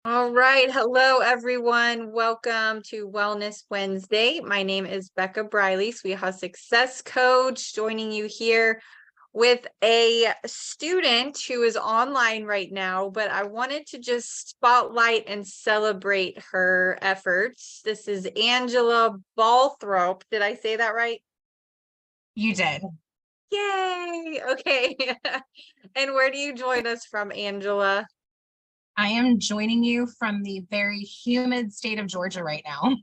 All right. Hello, everyone. Welcome to Wellness Wednesday. My name is Becca Briley, SWIHA Success Coach, joining you here with a student who is online right now, but I wanted to just spotlight and celebrate her efforts. This is Angela Balthrope. Did I say that right? You did. Yay. Okay. And where do you join us from, Angela? I am joining you from the very humid state of Georgia right now.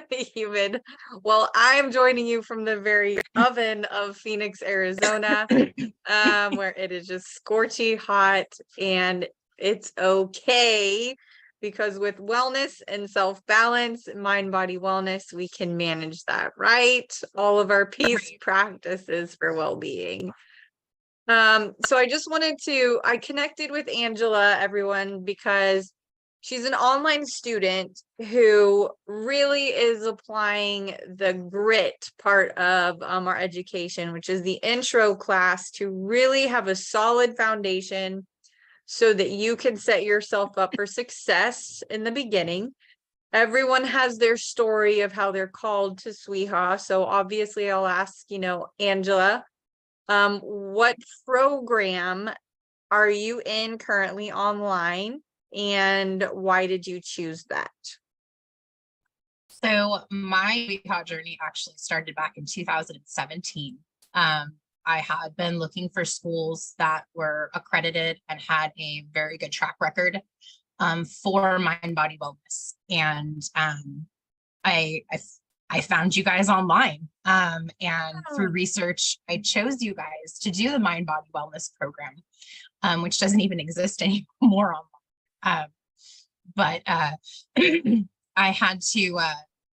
Humid. Well, I'm joining you from the very oven of Phoenix, Arizona, where it is just scorchy hot, and it's okay because with wellness and self-balance, mind-body wellness, we can manage that, right? All of our peace practices for well-being. So I connected with Angela, everyone, because she's an online student who really is applying the grit part of our education, which is the intro class, to really have a solid foundation so that you can set yourself up for success in the beginning. Everyone has their story of how they're called to SWIHA. So obviously I'll ask, Angela, what program are you in currently online, and why did you choose that? So my SWIHA journey actually started back in 2017. I had been looking for schools that were accredited and had a very good track record for mind body wellness. And I found you guys online, and through research, I chose you guys to do the mind body wellness program, which doesn't even exist anymore online. But I had to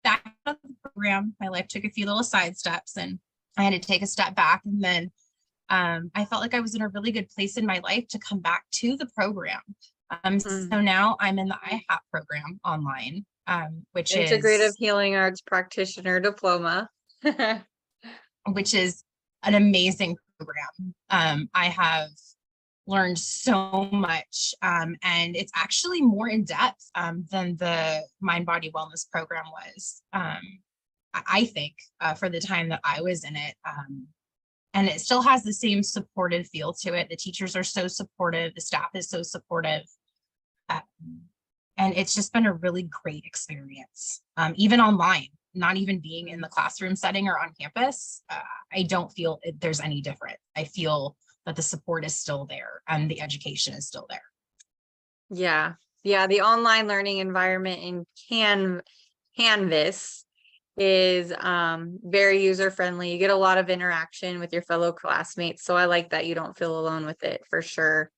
back up the program. My life took a few little side steps, and I had to take a step back. And then I felt like I was in a really good place in my life to come back to the program. So now I'm in the IHAP program online, which Integrative is Healing Arts Practitioner Diploma. which is an amazing program. I have learned so much, and it's actually more in depth than the mind body wellness program was. I think for the time that I was in it, and it still has the same supportive feel to it. The teachers are so supportive, the staff is so supportive, and it's just been a really great experience. Even online, not even being in the classroom setting or on campus, I don't feel there's any different. I feel that the support is still there and the education is still there. Yeah. The online learning environment in Canvas is very user-friendly. You get a lot of interaction with your fellow classmates. So I like that you don't feel alone with it, for sure.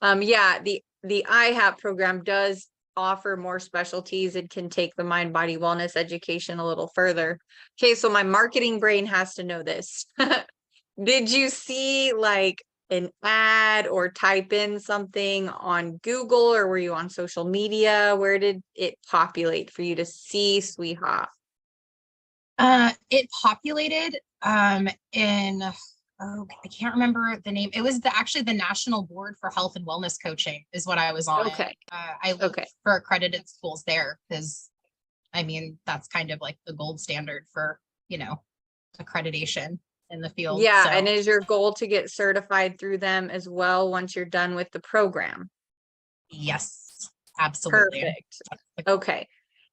The IHAP program does offer more specialties and can take the mind body wellness education a little further. Okay, so my marketing brain has to know this. Did you see like an ad or type in something on Google, or were you on social media? Where did it populate for you to see SWIHA? It populated in, I can't remember the name. It was actually the National Board for Health and Wellness Coaching is what I was on. Okay. I looked for accredited schools there because, I mean, that's kind of like the gold standard for, accreditation in the field. Yeah, so. And is your goal to get certified through them as well once you're done with the program? Yes, absolutely. Perfect. Okay.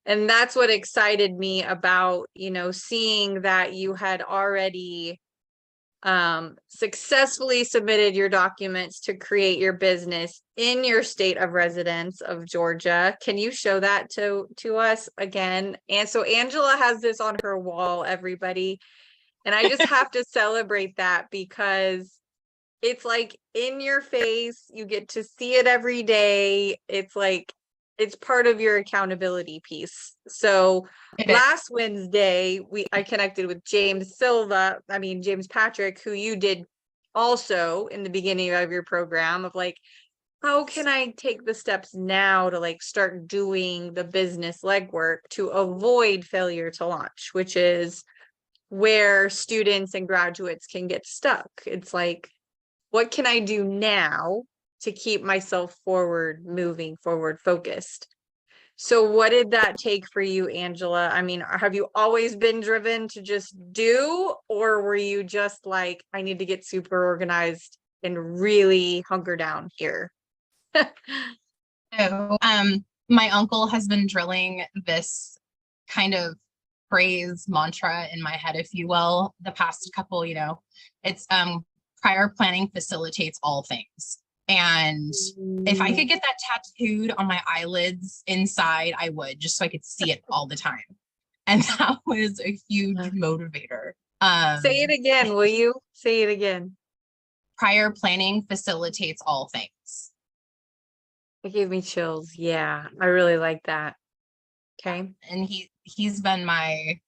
And that's what excited me about, seeing that you had already successfully submitted your documents to create your business in your state of residence of Georgia. Can you show that to us again? And so Angela has this on her wall, everybody. And I just have to celebrate that because it's like in your face. You get to see it every day. It's like, it's part of your accountability piece. So last Wednesday, I connected with James Patrick, who you did also in the beginning of your program, of like, how can I take the steps now to like start doing the business legwork to avoid failure to launch, which is where students and graduates can get stuck. It's like, what can I do now to keep myself forward moving, forward focused. So what did that take for you, Angela? I mean, have you always been driven to just do, or were you just like, I need to get super organized and really hunker down here? So, my uncle has been drilling this kind of phrase mantra in my head, if you will, the past couple, it's prior planning facilitates all things. And if I could get that tattooed on my eyelids inside, I would, just so I could see it all the time. And that was a huge motivator. Say it again, will you? Say it again. Prior planning facilitates all things. It gave me chills. Yeah, I really like that. Okay. And he's been my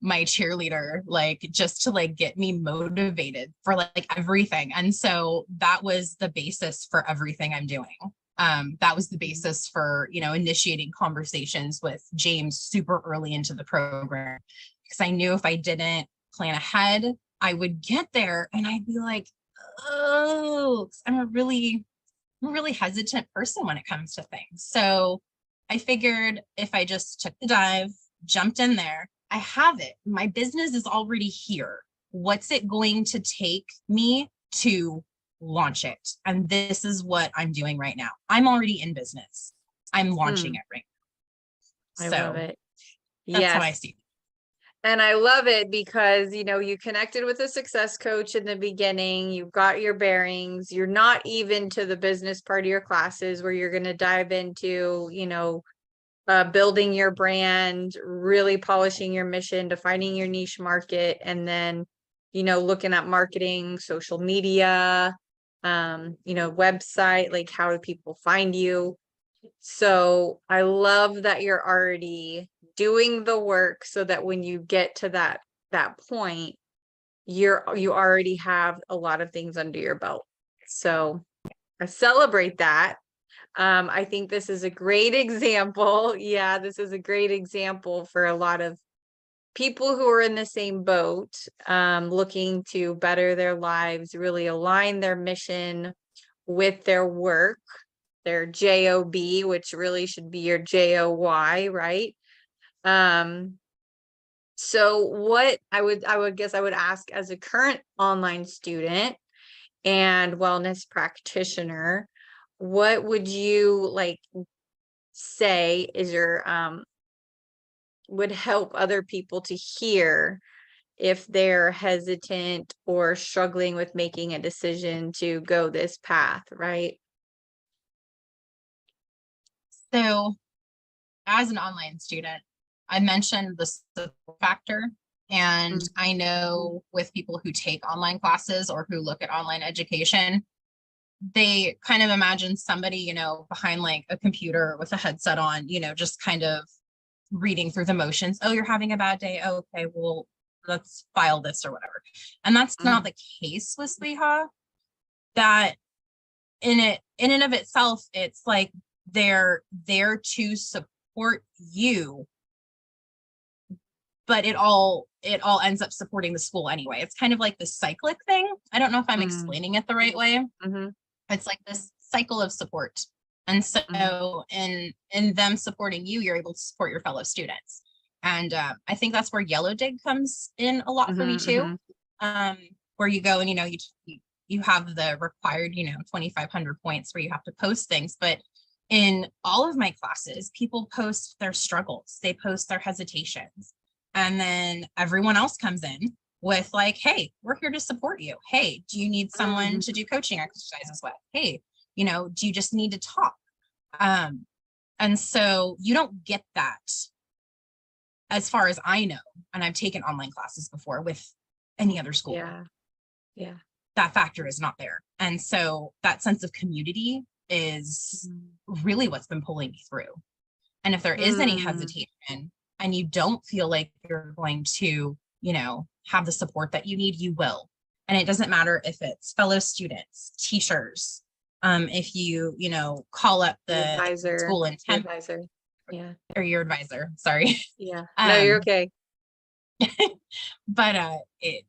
cheerleader, like, just to like get me motivated for like everything. And so that was the basis for everything I'm doing. That was the basis for, initiating conversations with James super early into the program, because I knew if I didn't plan ahead, I would get there and I'd be like, oh, I'm a really hesitant person when it comes to things. So I figured if I just took the dive, jumped in there, I have it. My business is already here. What's it going to take me to launch it? And this is what I'm doing right now. I'm already in business. I'm launching it right now. I love it. That's how I see it. And I love it because, you connected with a success coach in the beginning, you've got your bearings, you're not even to the business part of your classes where you're going to dive into, building your brand, really polishing your mission, defining your niche market, and then, looking at marketing, social media, website, like how do people find you? So I love that you're already doing the work so that when you get to that point, you already have a lot of things under your belt. So I celebrate that. I think this is a great example. Yeah, this is a great example for a lot of people who are in the same boat, looking to better their lives, really align their mission with their work, their job, which really should be your joy, right? So what I would guess I would ask, as a current online student and wellness practitioner, what would you like say is your would help other people to hear if they're hesitant or struggling with making a decision to go this path, right? So as an online student, I mentioned the support factor. And I know with people who take online classes or who look at online education, they kind of imagine somebody, behind like a computer with a headset on, just kind of reading through the motions. Oh, you're having a bad day. Oh, okay, well, let's file this or whatever. And that's not the case with SWIHA. That in and of itself, it's like they're there to support you, but it all ends up supporting the school anyway. It's kind of like this cyclic thing. I don't know if I'm explaining it the right way. It's like this cycle of support. And so in them supporting you, you're able to support your fellow students. And I think that's where Yellow Dig comes in a lot for me too. Where you go and, you have the required, 2,500 points where you have to post things. But in all of my classes, people post their struggles, they post their hesitations. And then everyone else comes in with like, hey, we're here to support you. Hey, do you need someone to do coaching exercises with? Hey, do you just need to talk? And so you don't get that, as far as I know, and I've taken online classes before, with any other school. Yeah. That factor is not there. And so that sense of community is really what's been pulling me through. And if there is any hesitation and you don't feel like you're going to, have the support that you need, you will. And it doesn't matter if it's fellow students, teachers, if you, call up the advisor, school and temp advisor. Yeah. Or your advisor. Sorry. Yeah. No, you're okay. But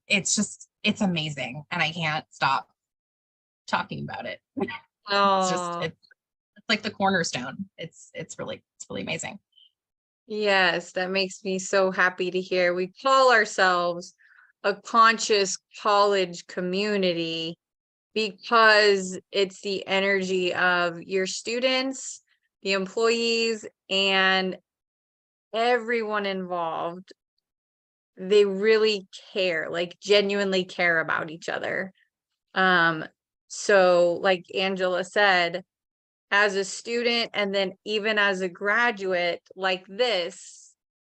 it's amazing. And I can't stop talking about it. Oh, it's like the cornerstone. It's really amazing. yes, that makes me so happy to hear. We call ourselves a conscious college community because it's the energy of your students, the employees, and everyone involved. They really care, like genuinely care about each other. So like Angela said, as a student and then even as a graduate like this,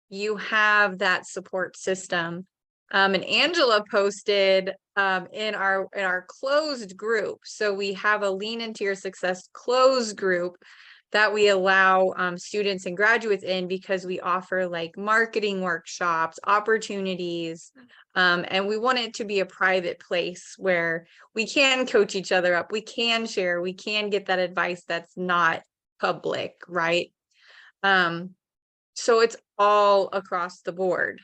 you have that support system. And Angela posted in our closed group. So we have a Lean Into Your Success closed group that we allow students and graduates in because we offer like marketing workshops, opportunities, and we want it to be a private place where we can coach each other up, we can share, we can get that advice that's not public, right? So it's all across the board.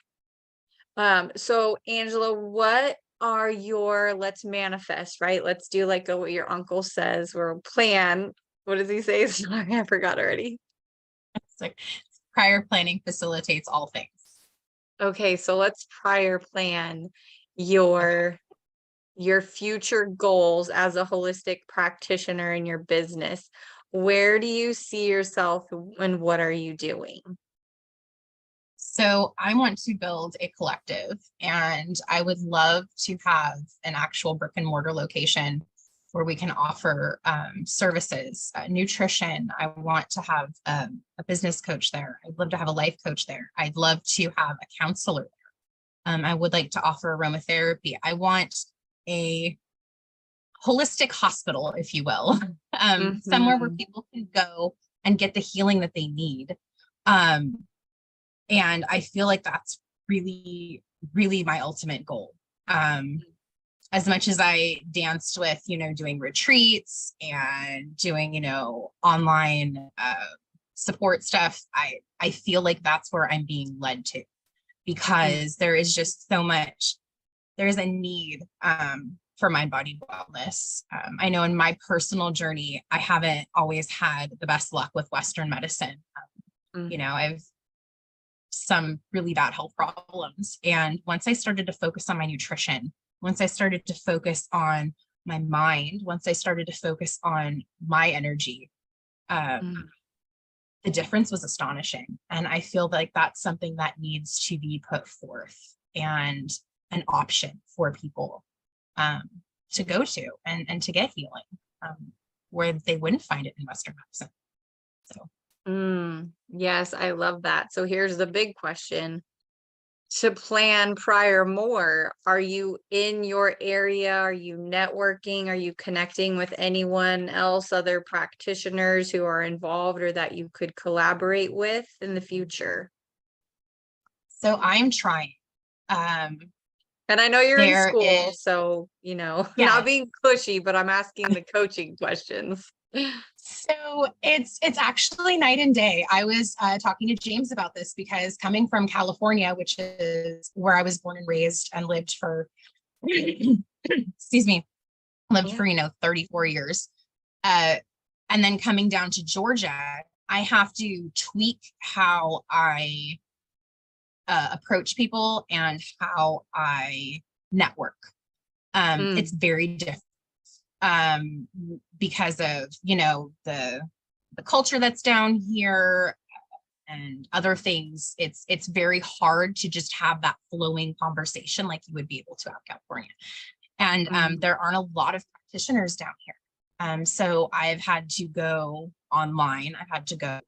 So Angela, what are your, let's manifest, right? Let's do like what your uncle says, or plan. What does he say? Sorry, I forgot already. It's like prior planning facilitates all things. Okay, so let's prior plan your future goals as a holistic practitioner in your business. Where do you see yourself and what are you doing? So I want to build a collective, and I would love to have an actual brick and mortar location where we can offer services, nutrition. I want to have a business coach there. I'd love to have a life coach there. I'd love to have a counselor there. I would like to offer aromatherapy. I want a holistic hospital, if you will, somewhere where people can go and get the healing that they need. And I feel like that's really, really my ultimate goal. As much as I danced with, doing retreats and doing, online support stuff, I feel like that's where I'm being led to, because there is just so much, there is a need for mind body wellness. I know in my personal journey, I haven't always had the best luck with Western medicine. I've some really bad health problems. And once I started to focus on my nutrition, once I started to focus on my mind, once I started to focus on my energy, the difference was astonishing. And I feel like that's something that needs to be put forth and an option for people to go to and to get healing where they wouldn't find it in Western medicine. So. Yes, I love that. So here's the big question. To plan prior more, are you in your area? Are you networking? Are you connecting with anyone else, other practitioners who are involved or that you could collaborate with in the future? So I'm trying. And I know you're in school, so, not being pushy, but I'm asking the coaching questions. So it's actually night and day. I was talking to James about this because coming from California, which is where I was born and raised and lived for, excuse me, for 34 years. And then coming down to Georgia, I have to tweak how I approach people and how I network. It's very different. Because of, the culture that's down here and other things, it's very hard to just have that flowing conversation like you would be able to out in California. And there aren't a lot of practitioners down here. So I've had to go online. I've had to go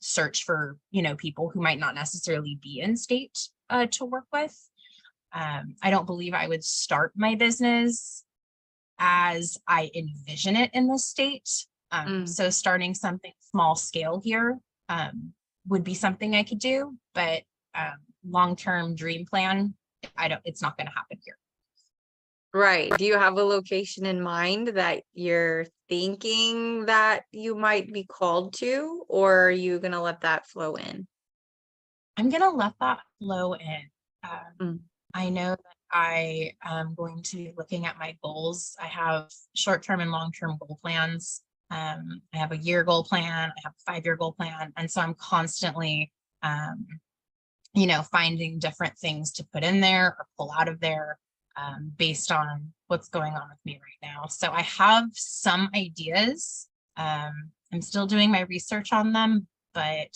search for, people who might not necessarily be in state to work with. I don't believe I would start my business as I envision it in this state. So starting something small scale here would be something I could do, but long-term dream plan, it's not going to happen here. Right. Do you have a location in mind that you're thinking that you might be called to, or are you going to let that flow in? I'm going to let that flow in. I know that I am going to be looking at my goals. I have short-term and long-term goal plans. I have a year goal plan, I have a 5-year goal plan. And so I'm constantly, finding different things to put in there or pull out of there based on what's going on with me right now. So I have some ideas. I'm still doing my research on them, but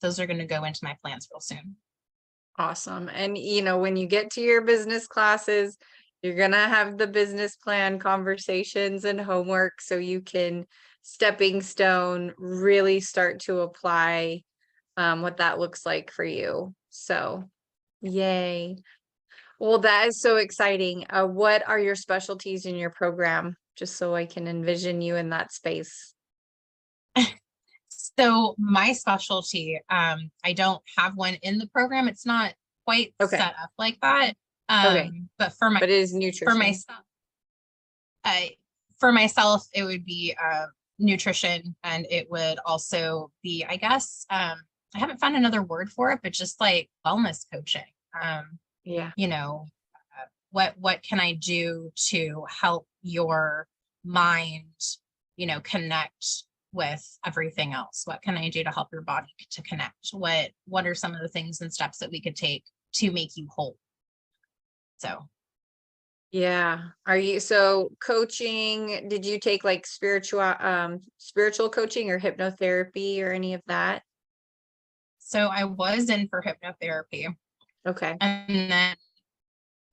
those are going to go into my plans real soon. Awesome. And when you get to your business classes, you're going to have the business plan conversations and homework so you can stepping stone really start to apply what that looks like for you. So yay. Well, that is so exciting. What are your specialties in your program? Just so I can envision you in that space. So my specialty, I don't have one in the program. It's not quite Okay. set up like that. Okay. But it is nutrition. For myself, it would be nutrition, and it would also be, I guess, I haven't found another word for it, but just like wellness coaching. Yeah. What can I do to help your mind, connect with everything else? What can I do to help your body to connect? What are some of the things and steps that we could take to make you whole? So yeah. So coaching, did you take like spiritual coaching or hypnotherapy or any of that? So I was in for hypnotherapy. Okay. And then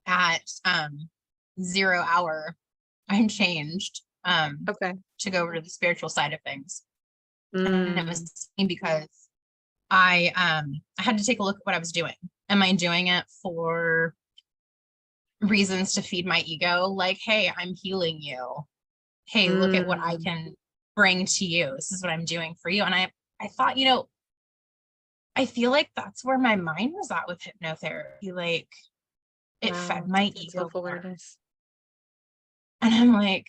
at 0 hour, I'm changed Okay. to go over to the spiritual side of things. Mm. And it was because I had to take a look at what I was doing. Am I doing it for reasons to feed my ego? Like, hey, I'm healing you. Hey, look at what I can bring to you. This is what I'm doing for you. And I thought, I feel like that's where my mind was at with hypnotherapy. Like, it fed my ego. Self-awareness. And I'm like,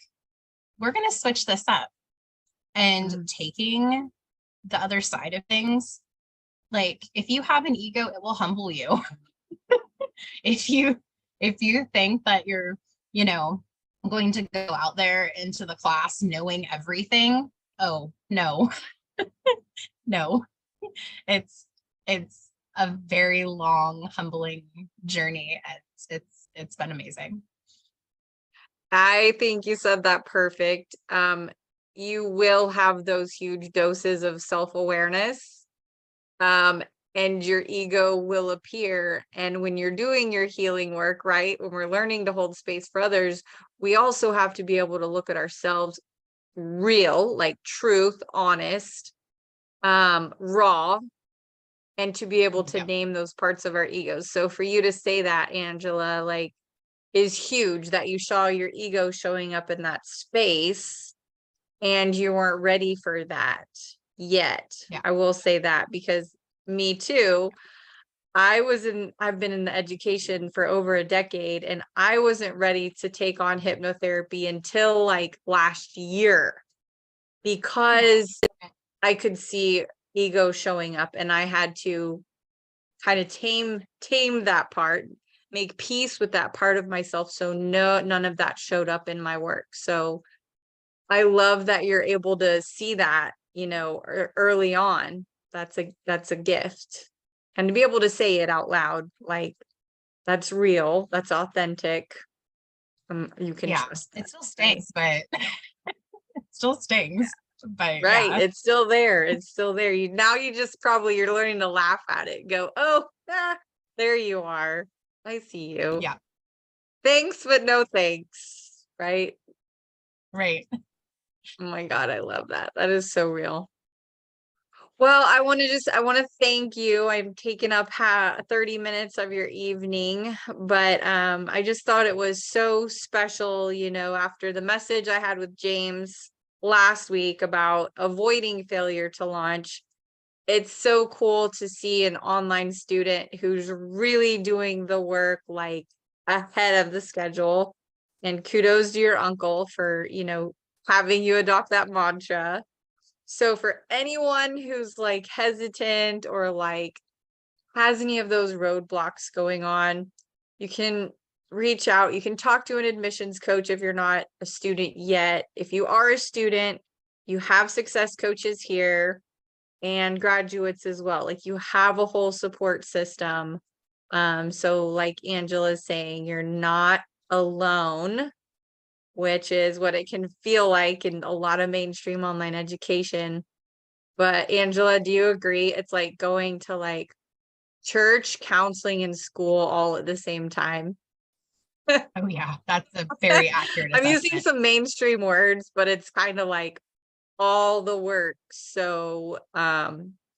we're going to switch this up. And taking the other side of things, like, if you have an ego, it will humble you. If you think that you're, going to go out there into the class knowing everything, oh no. No. It's a very long, humbling journey, and it's been amazing. I think you said that perfect. You will have those huge doses of self-awareness, and your ego will appear. And when you're doing your healing work, right, when we're learning to hold space for others, we also have to be able to look at ourselves real, like truth, honest, raw, and to be able to name those parts of our egos. So for you to say that, Angela, like, is huge, that you saw your ego showing up in that space and you weren't ready for that yet. Yeah. I will say that, because me too. I've been in the education for over a decade, and I wasn't ready to take on hypnotherapy until like last year, because I could see ego showing up, and I had to kind of tame that part, make peace with that part of myself, so none of that showed up in my work. So I love that you're able to see that, early on. That's a gift. And to be able to say it out loud, like, that's real, that's authentic. You can trust that. It still stings, but it still stings. But right, it's still there. It's still there. You you're learning to laugh at it. Go, oh, there you are. I see you. Yeah. Thanks, but no thanks. Right. Right. Oh my God, I love that. That is so real. Well, I want to thank you. I've taken up 30 minutes of your evening, but I just thought it was so special, after the message I had with James last week about avoiding failure to launch. It's so cool to see an online student who's really doing the work, like, ahead of the schedule. And kudos to your uncle for, having you adopt that mantra. So for anyone who's like hesitant or like has any of those roadblocks going on, you can reach out. You can talk to an admissions coach if you're not a student yet. If you are a student, you have success coaches here and graduates as well. Like you have a whole support system. So like Angela's saying, you're not alone, which is what it can feel like in a lot of mainstream online education. But Angela, do you agree? It's like going to like church, counseling, and school all at the same time. Oh yeah, that's a very accurate I'm using assessment. some mainstream words, but it's kind of like all the work. So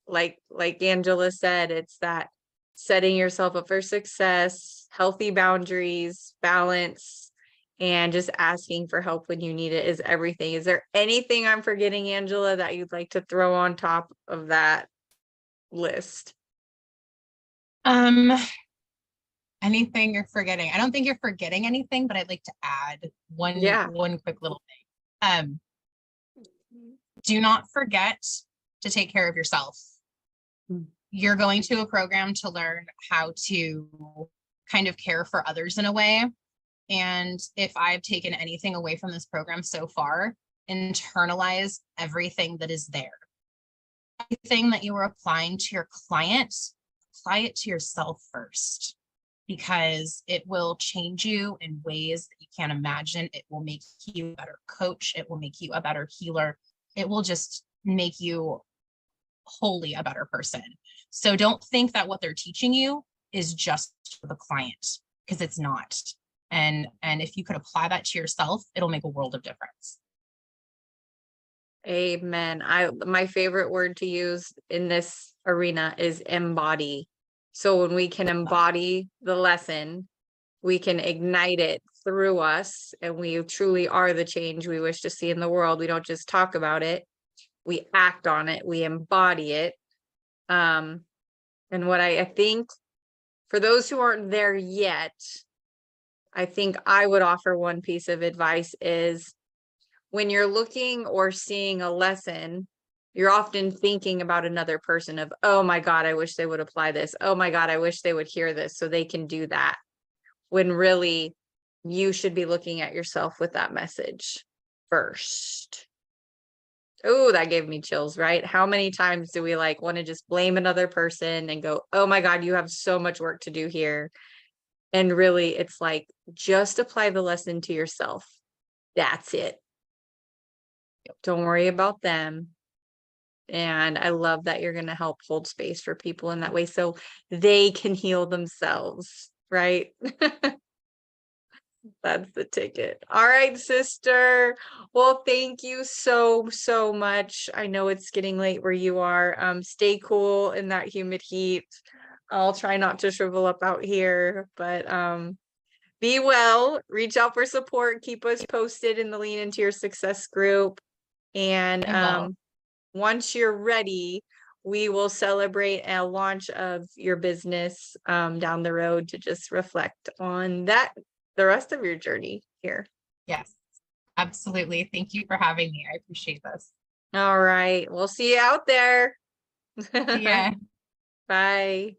like Angela said, it's that setting yourself up for success, healthy boundaries, balance, and just asking for help when you need it is everything. Is there anything I'm forgetting, Angela, that you'd like to throw on top of that list? Anything you're forgetting? I don't think you're forgetting anything, but I'd like to add Yeah. one quick little thing. Do not forget to take care of yourself. You're going to a program to learn how to kind of care for others in a way. And if I've taken anything away from this program so far, internalize everything that is there. Everything that you are applying to your client, apply it to yourself first, because it will change you in ways that you can't imagine. It will make you a better coach. It will make you a better healer. It will just make you wholly a better person. So don't think that what they're teaching you is just for the client, because it's not. And if you could apply that to yourself, it'll make a world of difference. Amen. My favorite word to use in this arena is embody. So when we can embody the lesson, we can ignite it through us, and we truly are the change we wish to see in the world. We don't just talk about it, we act on it, we embody it. And what I think for those who aren't there yet, I think I would offer one piece of advice is when you're looking or seeing a lesson, you're often thinking about another person of, oh my God, I wish they would apply this. Oh my God, I wish they would hear this so they can do that. When really you should be looking at yourself with that message first. Oh, that gave me chills, right? How many times do we like want to just blame another person and go, oh my God, you have so much work to do here. And really it's like, just apply the lesson to yourself. That's it. Don't worry about them. And I love that you're going to help hold space for people in that way so they can heal themselves, right? That's the ticket. All right, sister. Well, thank you so much. I know it's getting late where you are. Stay cool in that humid heat. I'll try not to shrivel up out here, but be well, reach out for support, keep us posted in the Lean Into Your Success group. And once you're ready, we will celebrate a launch of your business down the road to just reflect on that, the rest of your journey here. Yes, absolutely. Thank you for having me. I appreciate this. All right. We'll see you out there. Yeah. Bye.